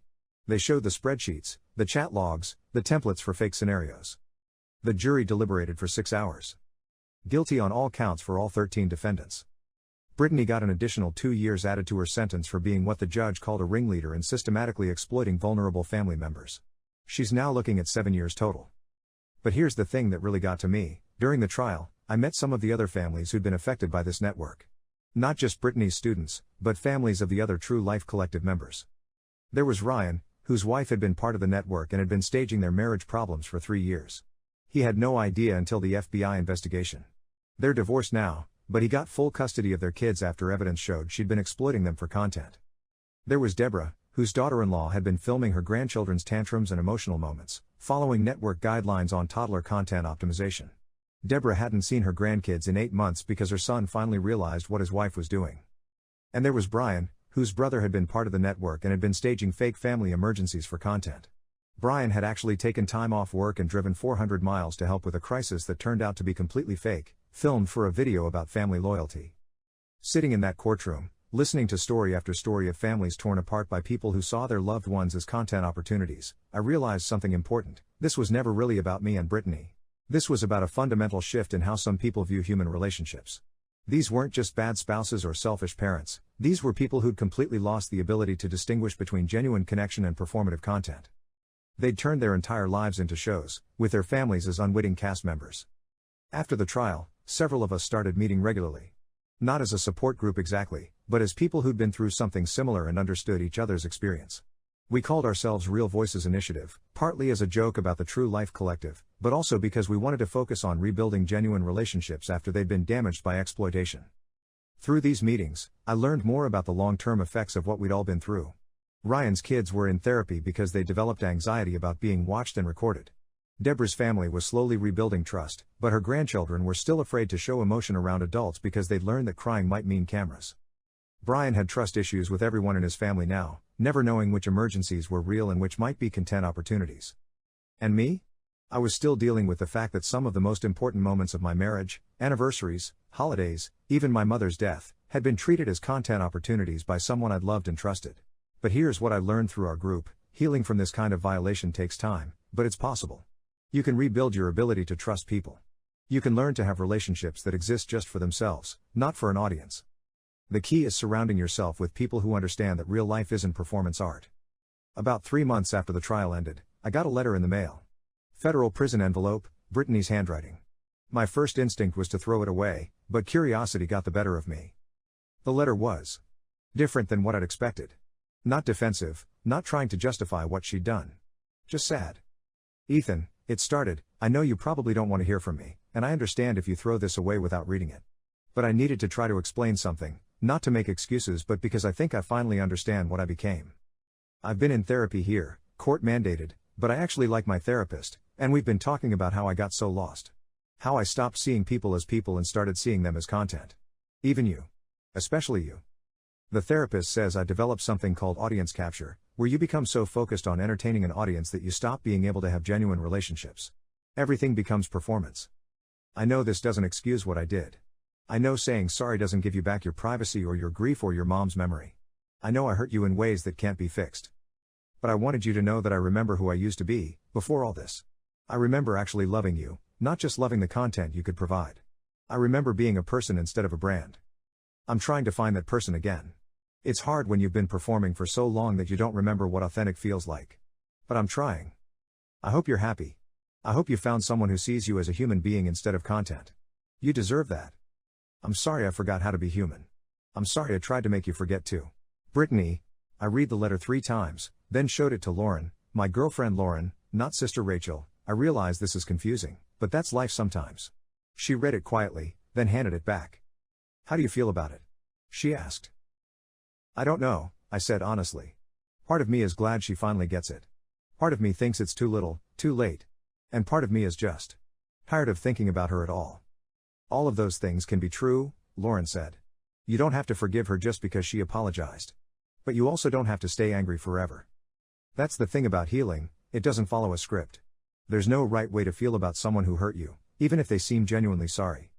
Speaker 1: They showed the spreadsheets, the chat logs, the templates for fake scenarios. The jury deliberated for 6 hours. Guilty on all counts for all 13 defendants. Brittany got an additional 2 years added to her sentence for being what the judge called a ringleader and systematically exploiting vulnerable family members. She's now looking at 7 years total. But here's the thing that really got to me. During the trial, I met some of the other families who'd been affected by this network. Not just Brittany's students, but families of the other True Life Collective members. There was Ryan, whose wife had been part of the network and had been staging their marriage problems for 3 years. He had no idea until the FBI investigation. They're divorced now, but he got full custody of their kids after evidence showed she'd been exploiting them for content. There was Deborah, whose daughter-in-law had been filming her grandchildren's tantrums and emotional moments, following network guidelines on toddler content optimization. Deborah hadn't seen her grandkids in 8 months because her son finally realized what his wife was doing. And there was Brian, whose brother had been part of the network and had been staging fake family emergencies for content. Brian had actually taken time off work and driven 400 miles to help with a crisis that turned out to be completely fake, filmed for a video about family loyalty. Sitting in that courtroom, listening to story after story of families torn apart by people who saw their loved ones as content opportunities, I realized something important. This was never really about me and Brittany. This was about a fundamental shift in how some people view human relationships. These weren't just bad spouses or selfish parents, these were people who'd completely lost the ability to distinguish between genuine connection and performative content. They'd turned their entire lives into shows, with their families as unwitting cast members. After the trial, several of us started meeting regularly. Not as a support group exactly, but as people who'd been through something similar and understood each other's experience. We called ourselves Real Voices Initiative, partly as a joke about the True Life Collective, but also because we wanted to focus on rebuilding genuine relationships after they'd been damaged by exploitation. Through these meetings, I learned more about the long-term effects of what we'd all been through. Ryan's kids were in therapy because they developed anxiety about being watched and recorded. Deborah's family was slowly rebuilding trust, but her grandchildren were still afraid to show emotion around adults because they'd learned that crying might mean cameras. Brian had trust issues with everyone in his family now, never knowing which emergencies were real and which might be content opportunities. And me? I was still dealing with the fact that some of the most important moments of my marriage, anniversaries, holidays, even my mother's death, had been treated as content opportunities by someone I'd loved and trusted. But here's what I learned through our group: healing from this kind of violation takes time, but it's possible. You can rebuild your ability to trust people. You can learn to have relationships that exist just for themselves, not for an audience. The key is surrounding yourself with people who understand that real life isn't performance art. About 3 months after the trial ended, I got a letter in the mail. Federal prison envelope, Brittany's handwriting. My first instinct was to throw it away, but curiosity got the better of me. The letter was different than what I'd expected. Not defensive, not trying to justify what she'd done. Just sad. Ethan, it started, I know you probably don't want to hear from me, and I understand if you throw this away without reading it. But I needed to try to explain something, not to make excuses but because I think I finally understand what I became. I've been in therapy here, court mandated, but I actually like my therapist, and we've been talking about how I got so lost. How I stopped seeing people as people and started seeing them as content. Even you. Especially you. The therapist says I developed something called audience capture, where you become so focused on entertaining an audience that you stop being able to have genuine relationships. Everything becomes performance. I know this doesn't excuse what I did. I know saying sorry doesn't give you back your privacy or your grief or your mom's memory. I know I hurt you in ways that can't be fixed. But I wanted you to know that I remember who I used to be, before all this. I remember actually loving you, not just loving the content you could provide. I remember being a person instead of a brand. I'm trying to find that person again. It's hard when you've been performing for so long that you don't remember what authentic feels like. But I'm trying. I hope you're happy. I hope you found someone who sees you as a human being instead of content. You deserve that. I'm sorry I forgot how to be human. I'm sorry I tried to make you forget too. Brittany. I read the letter 3 times, then showed it to Lauren, my girlfriend Lauren, not Sister Rachel. I realize this is confusing, but that's life sometimes. She read it quietly, then handed it back. How do you feel about it? She asked. I don't know, I said honestly. Part of me is glad she finally gets it. Part of me thinks it's too little, too late. And part of me is just tired of thinking about her at all. All of those things can be true, Lauren said. You don't have to forgive her just because she apologized. But you also don't have to stay angry forever. That's the thing about healing, it doesn't follow a script. There's no right way to feel about someone who hurt you, even if they seem genuinely sorry.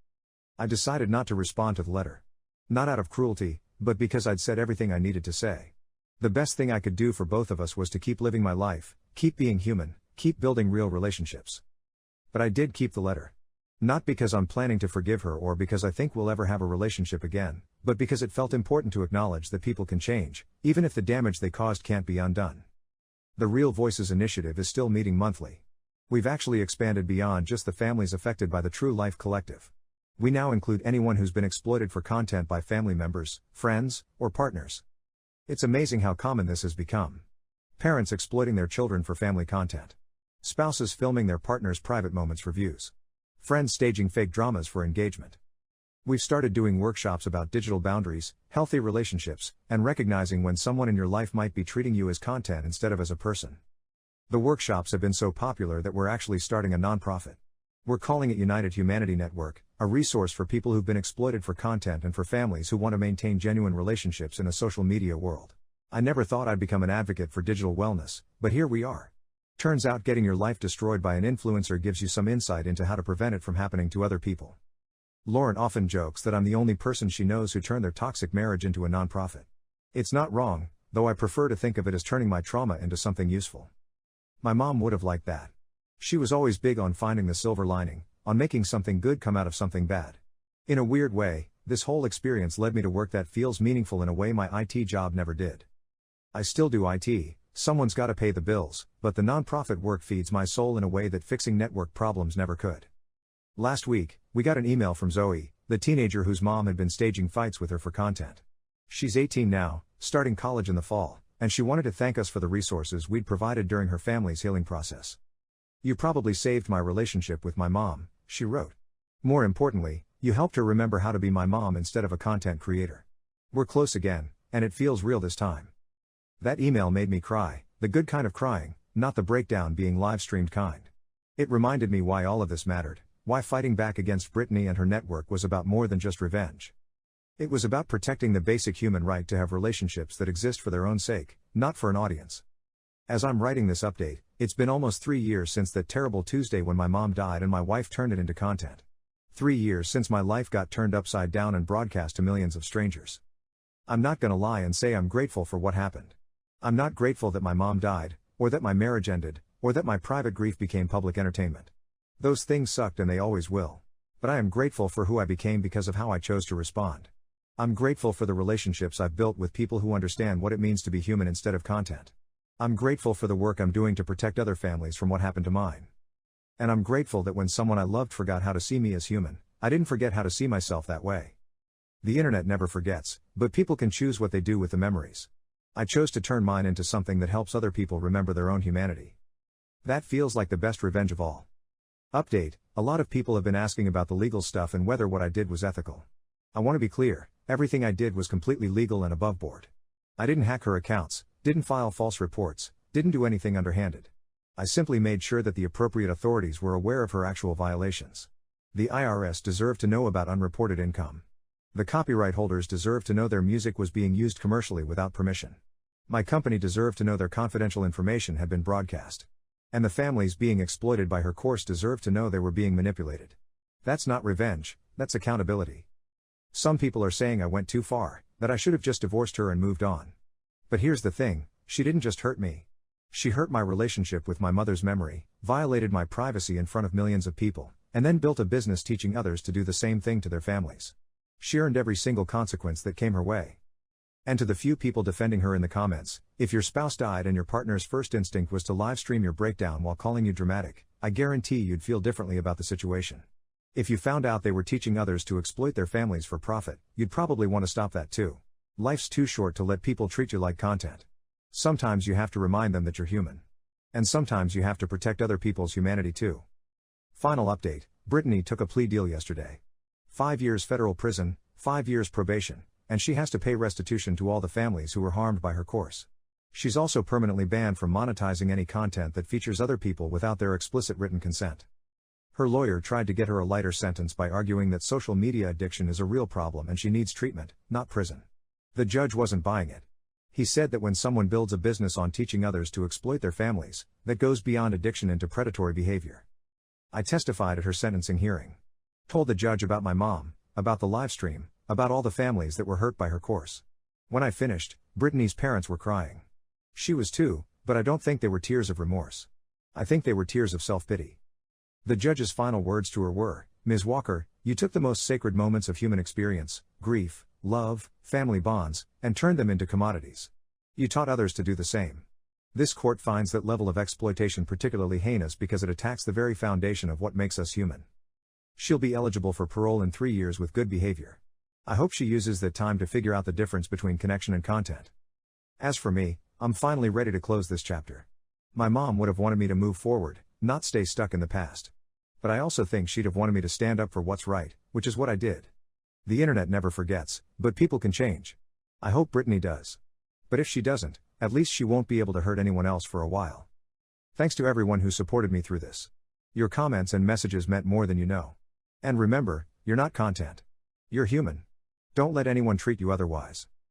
Speaker 1: I decided not to respond to the letter. Not out of cruelty, but because I'd said everything I needed to say. The best thing I could do for both of us was to keep living my life, keep being human, keep building real relationships. But I did keep the letter. Not because I'm planning to forgive her or because I think we'll ever have a relationship again, but because it felt important to acknowledge that people can change, even if the damage they caused can't be undone. The Real Voices Initiative is still meeting monthly. We've actually expanded beyond just the families affected by the True Life Collective. We now include anyone who's been exploited for content by family members, friends, or partners. It's amazing how common this has become. Parents exploiting their children for family content. Spouses filming their partner's private moments for views. Friends staging fake dramas for engagement. We've started doing workshops about digital boundaries, healthy relationships, and recognizing when someone in your life might be treating you as content instead of as a person. The workshops have been so popular that we're actually starting a nonprofit. We're calling it United Humanity Network, a resource for people who've been exploited for content and for families who want to maintain genuine relationships in a social media world. I never thought I'd become an advocate for digital wellness, but here we are. Turns out getting your life destroyed by an influencer gives you some insight into how to prevent it from happening to other people. Lauren often jokes that I'm the only person she knows who turned their toxic marriage into a nonprofit. It's not wrong, though I prefer to think of it as turning my trauma into something useful. My mom would have liked that. She was always big on finding the silver lining, on making something good come out of something bad. In a weird way, this whole experience led me to work that feels meaningful in a way my IT job never did. I still do IT, someone's gotta pay the bills, but the nonprofit work feeds my soul in a way that fixing network problems never could. Last week, we got an email from Zoe, the teenager whose mom had been staging fights with her for content. She's 18 now, starting college in the fall, and she wanted to thank us for the resources we'd provided during her family's healing process. "You probably saved my relationship with my mom," she wrote. "More importantly, you helped her remember how to be my mom instead of a content creator. We're close again, and it feels real this time." That email made me cry, the good kind of crying, not the breakdown being live-streamed kind. It reminded me why all of this mattered. Why fighting back against Brittany and her network was about more than just revenge. It was about protecting the basic human right to have relationships that exist for their own sake, not for an audience. As I'm writing this update, it's been almost 3 years since that terrible Tuesday when my mom died and my wife turned it into content. 3 years since my life got turned upside down and broadcast to millions of strangers. I'm not gonna lie and say I'm grateful for what happened. I'm not grateful that my mom died, or that my marriage ended, or that my private grief became public entertainment. Those things sucked and they always will. But I am grateful for who I became because of how I chose to respond. I'm grateful for the relationships I've built with people who understand what it means to be human instead of content. I'm grateful for the work I'm doing to protect other families from what happened to mine. And I'm grateful that when someone I loved forgot how to see me as human, I didn't forget how to see myself that way. The internet never forgets, but people can choose what they do with the memories. I chose to turn mine into something that helps other people remember their own humanity. That feels like the best revenge of all. Update: a lot of people have been asking about the legal stuff and whether what I did was ethical. I want to be clear, everything I did was completely legal and above board. I didn't hack her accounts, didn't file false reports, didn't do anything underhanded. I simply made sure that the appropriate authorities were aware of her actual violations. The IRS deserved to know about unreported income. The copyright holders deserved to know their music was being used commercially without permission. My company deserved to know their confidential information had been broadcast. And the families being exploited by her course deserved to know they were being manipulated. That's not revenge, that's accountability. Some people are saying I went too far, that I should have just divorced her and moved on. But here's the thing, she didn't just hurt me. She hurt my relationship with my mother's memory, violated my privacy in front of millions of people, and then built a business teaching others to do the same thing to their families. She earned every single consequence that came her way. And to the few people defending her in the comments, if your spouse died and your partner's first instinct was to live stream your breakdown while calling you dramatic, I guarantee you'd feel differently about the situation. If you found out they were teaching others to exploit their families for profit, you'd probably want to stop that too. Life's too short to let people treat you like content. Sometimes you have to remind them that you're human. And sometimes you have to protect other people's humanity too. Final update: Brittany took a plea deal yesterday. 5 years federal prison, 5 years probation, and she has to pay restitution to all the families who were harmed by her course. She's also permanently banned from monetizing any content that features other people without their explicit written consent. Her lawyer tried to get her a lighter sentence by arguing that social media addiction is a real problem and she needs treatment, not prison. The judge wasn't buying it. He said that when someone builds a business on teaching others to exploit their families, that goes beyond addiction into predatory behavior. I testified at her sentencing hearing. Told the judge about my mom, about the live stream, about all the families that were hurt by her course. When I finished, Brittany's parents were crying. She was too, but I don't think they were tears of remorse. I think they were tears of self-pity. The judge's final words to her were, "Ms. Walker, you took the most sacred moments of human experience, grief, love, family bonds, and turned them into commodities. You taught others to do the same. This court finds that level of exploitation particularly heinous because it attacks the very foundation of what makes us human. She'll be eligible for parole in 3 years with good behavior. I hope she uses that time to figure out the difference between connection and content. As for me, I'm finally ready to close this chapter. My mom would have wanted me to move forward, not stay stuck in the past. But I also think she'd have wanted me to stand up for what's right, which is what I did. The internet never forgets, but people can change. I hope Brittany does. But if she doesn't, at least she won't be able to hurt anyone else for a while. Thanks to everyone who supported me through this. Your comments and messages meant more than you know. And remember, you're not content. You're human. Don't let anyone treat you otherwise.